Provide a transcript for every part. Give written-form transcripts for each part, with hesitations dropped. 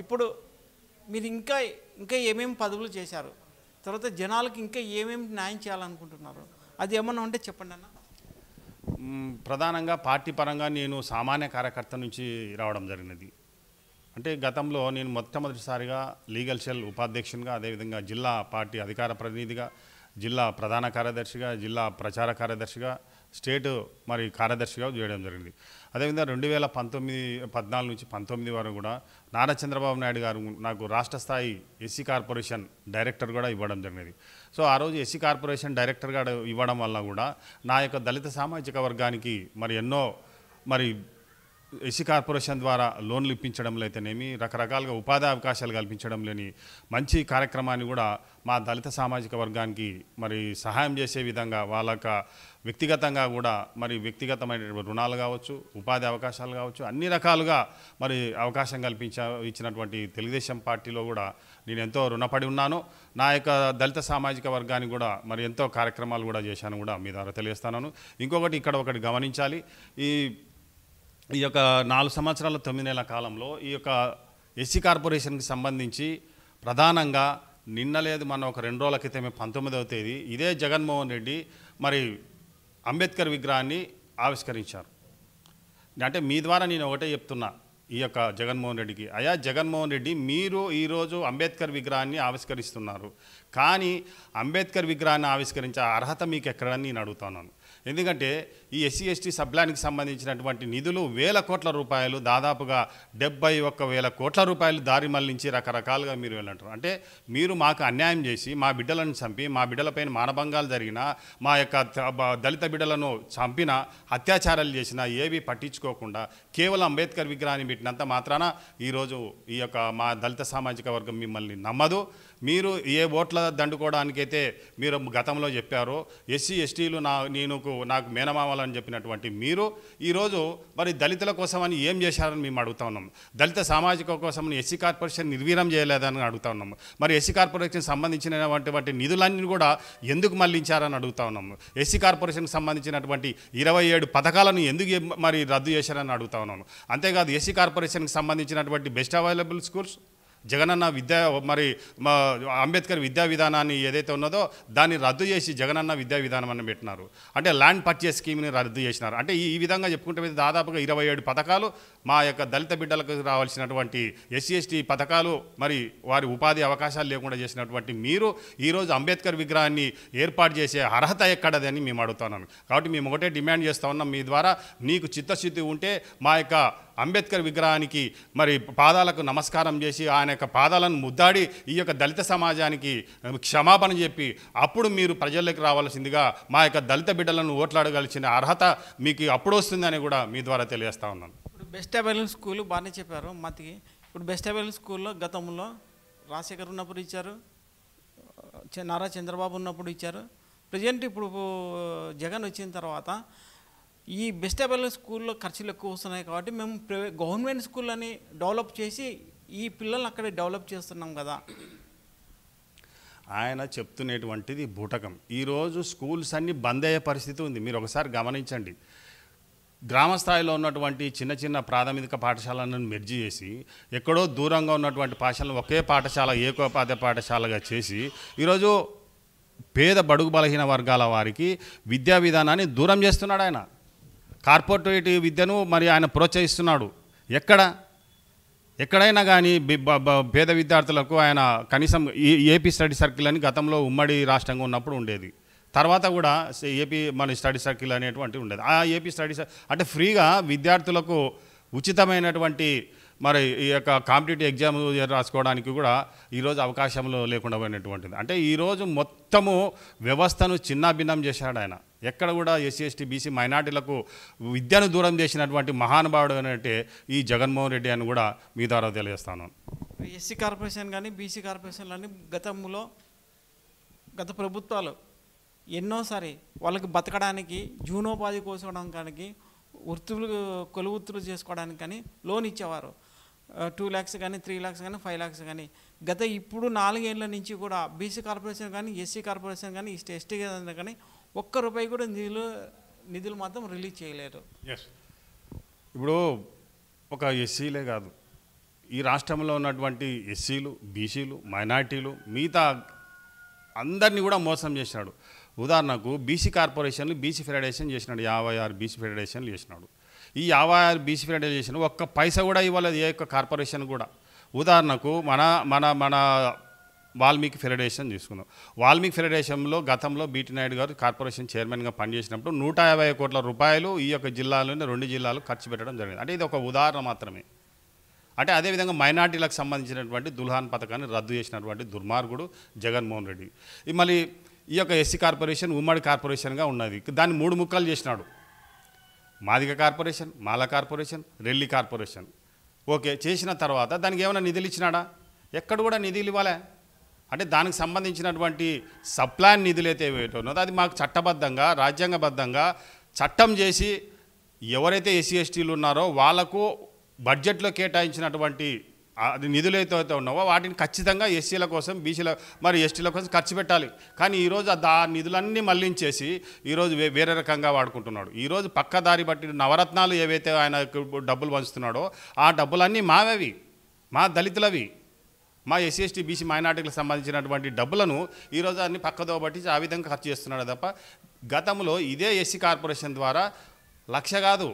ఇప్పుడు మీరు ఇంకా ఇంకా ఏమేమి పదవులు చేశారు, తర్వాత జనాలకు ఇంకా ఏమేమి న్యాయం చేయాలనుకుంటున్నారు, అది ఏమన్నా ఉంటే చెప్పండి అన్న. ప్రధానంగా పార్టీ పరంగా నేను సామాన్య కార్యకర్త నుంచి రావడం జరిగినది. అంటే గతంలో నేను మొట్టమొదటిసారిగా లీగల్ సెల్ ఉపాధ్యక్షునిగా, అదేవిధంగా జిల్లా పార్టీ అధికార ప్రతినిధిగా, జిల్లా ప్రధాన కార్యదర్శిగా, జిల్లా ప్రచార కార్యదర్శిగా, స్టేట్ మరి కార్యదర్శిగా చేయడం జరిగింది. అదేవిధంగా 2014 నుంచి 19 వరకు కూడా నారా చంద్రబాబు నాయుడు గారు నాకు రాష్ట్ర స్థాయి ఎస్సీ కార్పొరేషన్ డైరెక్టర్ కూడా ఇవ్వడం జరిగినది. సో ఆ రోజు ఎస్సీ కార్పొరేషన్ డైరెక్టర్గా ఇవ్వడం వల్ల కూడా నా యొక్క దళిత సామాజిక వర్గానికి మరి ఎన్నో మరి ఎస్సీ కార్పొరేషన్ ద్వారా లోన్లు ఇప్పించడంలో అయితేనేమి, రకరకాలుగా ఉపాధి అవకాశాలు కల్పించడంలోని మంచి కార్యక్రమాన్ని కూడా మా దళిత సామాజిక వర్గానికి మరి సహాయం చేసే విధంగా వాళ్ళకి వ్యక్తిగతంగా కూడా మరి వ్యక్తిగతమైన రుణాలు కావచ్చు, ఉపాధి అవకాశాలు కావచ్చు, అన్ని రకాలుగా మరి అవకాశం ఇచ్చినటువంటి తెలుగుదేశం పార్టీలో కూడా నేను ఎంతో రుణపడి ఉన్నాను. నా యొక్క దళిత సామాజిక వర్గానికి కూడా మరి ఎంతో కార్యక్రమాలు కూడా చేశాను కూడా మీ ద్వారా తెలియజేస్తున్నాను. ఇంకొకటి ఇక్కడ ఒకటి గమనించాలి, ఈ యొక్క 4 సంవత్సరాల 9 నెలల కాలంలో ఈ యొక్క ఎస్సీ కార్పొరేషన్కి సంబంధించి ప్రధానంగా నిన్న లేదు మన ఒక 2 రోజుల క్రితమే 19వ తేదీ ఇదే జగన్మోహన్ రెడ్డి మరి అంబేద్కర్ విగ్రహాన్ని ఆవిష్కరించారు. అంటే మీ ద్వారా నేను ఒకటే చెప్తున్నా ఈ యొక్క జగన్మోహన్ రెడ్డికి, అయ్యా జగన్మోహన్ రెడ్డి మీరు ఈరోజు అంబేద్కర్ విగ్రహాన్ని ఆవిష్కరిస్తున్నారు, కానీ అంబేద్కర్ విగ్రహాన్ని ఆవిష్కరించే అర్హత మీకు ఎక్కడని నేను అడుగుతున్నాను. ఎందుకంటే ఈ ఎస్సీ ఎస్టీ సబ్లానికి సంబంధించినటువంటి నిధులు వేల కోట్ల రూపాయలు, దాదాపుగా 71,000 కోట్ల రూపాయలు దారి మళ్లించి రకరకాలుగా మీరు వెళ్ళంటారు. అంటే మీరు మాకు అన్యాయం చేసి మా బిడ్డలను చంపి, మా బిడ్డలపైన మానభంగాలు జరిగిన, మా యొక్క దళిత బిడ్డలను చంపిన, అత్యాచారాలు చేసిన ఏవి పట్టించుకోకుండా కేవలం అంబేద్కర్ విగ్రహాన్ని పెట్టినంత మాత్రాన ఈరోజు ఈ యొక్క మా దళిత సామాజిక వర్గం మిమ్మల్ని నమ్మదు. మీరు ఏ ఓట్ల దండుకోవడానికైతే మీరు గతంలో చెప్పారో ఎస్సీ ఎస్టీలు నాకు మేనమావాలని చెప్పినటువంటి మీరు ఈరోజు మరి దళితుల కోసమని ఏం చేశారని మేము అడుగుతా ఉన్నాం. దళిత సామాజిక కోసమని ఎస్సీ కార్పొరేషన్ నిర్వీర్యం చేయలేదని అడుగుతా ఉన్నాము. మరి ఎస్సీ కార్పొరేషన్ సంబంధించినటువంటి నిధులన్నీ కూడా ఎందుకు మళ్లించారని అడుగుతా ఉన్నాము. ఎస్సీ కార్పొరేషన్కి సంబంధించినటువంటి 27 పథకాలను ఎందుకు మరి రద్దు చేశారని అడుగుతా ఉన్నాము. అంతేకాదు ఎస్సీ కార్పొరేషన్కి సంబంధించినటువంటి బెస్ట్ అవైలబుల్ స్కూల్స్, జగనన్న మరి అంబేద్కర్ విద్యా విధానాన్ని ఏదైతే ఉన్నదో దాన్ని రద్దు చేసి జగనన్న విద్యా విధానం అని పెట్టినారు. అంటే ల్యాండ్ పర్చేస్ స్కీమ్ని రద్దు చేసినారు. అంటే ఈ విధంగా చెప్పుకుంటే దాదాపుగా 27 పథకాలు మా యొక్క దళిత బిడ్డలకు రావాల్సినటువంటి ఎస్సీ ఎస్టీ పథకాలు మరి వారి ఉపాధి అవకాశాలు లేకుండా చేసినటువంటి మీరు ఈరోజు అంబేద్కర్ విగ్రహాన్ని ఏర్పాటు చేసే అర్హత ఎక్కడదని మేము అడుగుతున్నాం. కాబట్టి మేము ఒకటే డిమాండ్ చేస్తూ ఉన్నాం, మీ ద్వారా నీకు చిత్తశుద్ధి ఉంటే మా యొక్క అంబేద్కర్ విగ్రహానికి మరి పాదాలకు నమస్కారం చేసి ఆయన యొక్క పాదాలను ముద్దాడి ఈ యొక్క దళిత సమాజానికి క్షమాపణ చెప్పి అప్పుడు మీరు ప్రజల్లోకి రావాల్సిందిగా, మా యొక్క దళిత బిడ్డలను ఓట్లాడగలిసిన అర్హత మీకు అప్పుడు వస్తుందని కూడా మీ ద్వారా తెలియజేస్తా ఉన్నాను. ఇప్పుడు బెస్ట్ అవైలబుల్ స్కూల్ బాగానే చెప్పారు మతికి. ఇప్పుడు బెస్ట్ అవైలబుల్ స్కూల్లో గతంలో రాజశేఖర్ ఉన్నప్పుడు ఇచ్చారు, నారా చంద్రబాబు ఉన్నప్పుడు ఇచ్చారు, ప్రజెంట్ ఇప్పుడు జగన్ వచ్చిన తర్వాత ఈ బెస్ట్ అవైలబుల్ స్కూల్లో ఖర్చులు ఎక్కువ వస్తున్నాయి కాబట్టి మేము గవర్నమెంట్ స్కూళ్ళని డెవలప్ చేసి ఈ పిల్లల్ని అక్కడే డెవలప్ చేస్తున్నాం కదా. ఆయన చెప్తున్నటువంటిది బూటకం. ఈరోజు స్కూల్స్ అన్నీ బంద్ అయ్యే పరిస్థితి ఉంది. మీరు ఒకసారి గమనించండి, గ్రామ స్థాయిలో ఉన్నటువంటి చిన్న చిన్న ప్రాథమిక పాఠశాలను మెర్జీ చేసి ఎక్కడో దూరంగా ఉన్నటువంటి పాఠశాలను ఒకే పాఠశాల ఏకోపాధ్యాయ పాఠశాలగా చేసి ఈరోజు పేద బడుగు బలహీన వర్గాల వారికి విద్యా విధానాన్ని దూరం చేస్తున్నాడు. ఆయన కార్పొరేటివ్ విద్యను మరి ఆయన ప్రోత్సహిస్తున్నాడు. ఎక్కడైనా కానీ పేద విద్యార్థులకు ఆయన కనీసం ఏపీ స్టడీ సర్కిల్ అని గతంలో ఉమ్మడి రాష్ట్రంగా ఉన్నప్పుడు ఉండేది, తర్వాత కూడా ఏపీ మన స్టడీ సర్కిల్ అనేటువంటివి ఉండేది. ఆ ఏపీ స్టడీ అంటే ఫ్రీగా విద్యార్థులకు ఉచితమైనటువంటి మరి ఈ యొక్క కాంపిటేటివ్ ఎగ్జామ్ రాసుకోవడానికి కూడా ఈరోజు అవకాశంలో లేకుండా పోయినటువంటిది. అంటే ఈరోజు మొత్తము వ్యవస్థను చిన్నాభిన్నం చేశాడు ఆయన. ఎక్కడ కూడా ఎస్సీ ఎస్టీ బీసీ మైనార్టీలకు విద్యను దూరం చేసినటువంటి మహానుభావుడు అంటే ఈ జగన్మోహన్ రెడ్డి అని కూడా మీ ద్వారా తెలియజేస్తాను. ఎస్సీ కార్పొరేషన్ కానీ బీసీ కార్పొరేషన్ కానీ గత ప్రభుత్వాలు ఎన్నోసారి వాళ్ళకి బతకడానికి జీవనోపాధి కోసుకోవడానికి కొలువు వృత్తులు చేసుకోవడానికి కానీ లోన్ ఇచ్చేవారు. 2 lakhs కానీ 3 lakhs కానీ 5 lakhs కానీ. ఇప్పుడు 4 ఏళ్ల నుంచి కూడా బీసీ కార్పొరేషన్ కానీ ఎస్సీ కార్పొరేషన్ కానీ ఎస్టీ కానీ ₹1 కూడా నిధులు మాత్రం రిలీజ్ చేయలేరు. ఇప్పుడు ఒక ఎస్సీలే కాదు, ఈ రాష్ట్రంలో ఉన్నటువంటి ఎస్సీలు, బీసీలు, మైనార్టీలు, మిగతా అందరినీ కూడా మోసం చేసినాడు. ఉదాహరణకు బీసీ కార్పొరేషన్లు బీసీ ఫెడరేషన్ చేసినాడు, 56 బీసీ ఫెడరేషన్లు చేసినాడు. ఈ 56 బీసీ ఫెడరేషన్ ఒక్క పైసా కూడా ఇవ్వలేదు ఏ ఒక్క కార్పొరేషన్ కూడా. ఉదాహరణకు మన మన మన వాల్మీకి ఫెడరేషన్ తీసుకుందాం. వాల్మీకి ఫెడరేషన్లో గతంలో బీటీ నాయుడు గారు కార్పొరేషన్ చైర్మన్గా పనిచేసినప్పుడు 150 కోట్ల రూపాయలు ఈ యొక్క జిల్లాలోని 2 జిల్లాలు ఖర్చు పెట్టడం జరిగింది. అంటే ఇది ఒక ఉదాహరణ మాత్రమే. అంటే అదేవిధంగా మైనార్టీలకు సంబంధించినటువంటి దుల్హాన్ పథకాన్ని రద్దు చేసినటువంటి దుర్మార్గుడు జగన్మోహన్ రెడ్డి. మళ్ళీ ఈ యొక్క ఎస్సీ కార్పొరేషన్ ఉమ్మడి కార్పొరేషన్గా ఉన్నది, దాన్ని 3 ముక్కలు చేసినాడు. మాదిగ కార్పొరేషన్, మాల కార్పొరేషన్, రెల్లి కార్పొరేషన్. ఓకే, చేసిన తర్వాత దానికి ఏమైనా నిధులు ఇచ్చినాడా? ఎక్కడ కూడా నిధులు ఇవ్వాలే. అంటే దానికి సంబంధించినటువంటి సప్లాన్ నిధులు అయితే ఉన్నదో అది మాకు చట్టబద్ధంగా, రాజ్యాంగబద్ధంగా చట్టం చేసి ఎవరైతే ఎస్సీ ఎస్టీలు ఉన్నారో వాళ్లకు బడ్జెట్లో కేటాయించినటువంటి అది నిధులు అయితే ఉన్నావో వాటిని ఖచ్చితంగా ఎస్సీల కోసం, బీసీల మరి ఎస్టీల కోసం ఖర్చు పెట్టాలి. కానీ ఈరోజు ఆ నిధులన్నీ మళ్లించేసి ఈరోజు వేరే రకంగా వాడుకుంటున్నాడు. ఈరోజు పక్కదారి బట్టి నవరత్నాలు ఏవైతే ఆయన డబ్బులు పంచుతున్నాడో ఆ డబ్బులన్నీ మావేవి, మా దళితులవి, మా ఎస్సీ ఎస్టీ బీసీ మైనార్టీలకు సంబంధించినటువంటి డబ్బులను ఈరోజు అన్ని పక్కదో పట్టించి ఆ విధంగా ఖర్చు చేస్తున్నాడు తప్ప గతంలో ఇదే ఎస్సీ కార్పొరేషన్ ద్వారా 1,00,000 కాదు,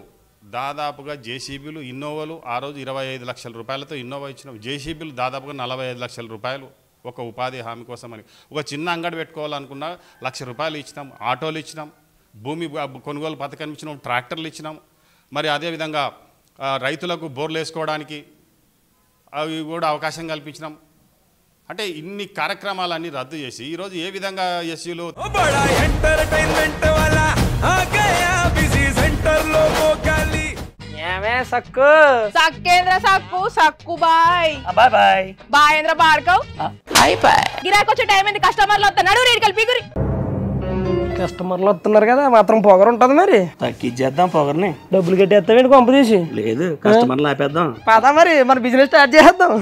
దాదాపుగా జేసీబీలు, ఇన్నోవాలు ఆ రోజు 25 లక్షల రూపాయలతో ఇన్నోవా ఇచ్చినాం. జేసీబీలు దాదాపుగా 45 లక్షల రూపాయలు ఒక ఉపాధి హామీ కోసమని. ఒక చిన్న అంగడి పెట్టుకోవాలనుకున్నా 1,00,000 రూపాయలు ఇచ్చినాం. ఆటోలు ఇచ్చినాం, భూమి కొనుగోలు పథకం ఇచ్చినాం, ట్రాక్టర్లు ఇచ్చినాం. మరి అదేవిధంగా రైతులకు బోర్లు వేసుకోవడానికి అవి కూడా అవకాశం కల్పించినాం. అంటే ఇన్ని కార్యక్రమాలన్నీ రద్దు చేసి ఈరోజు ఏ విధంగా ఎస్సీలు సక్కు సక్కేంద్ర సక్కు సక్కు బాయ్ బాయ్ బాయ్ బాయేంద్ర భార్గవ్ బాయ్ బాయ్. గిరాకి వచ్చే టైం ఏంది? కస్టమర్లు వస్తున్నాడు, రేటు కలిపి గురి. కస్టమర్లు వస్తున్నారు కదా, మాత్రం పొగరు ఉంటది. మరి తగ్గించేద్దాం పొగర్ని. డబ్బులు కట్టేస్తావేంటి కొంప తీసి? లేదు, కస్టమర్లు ఆపేద్దాం. పదా మరి మన బిజినెస్ స్టార్ట్ చేద్దాం.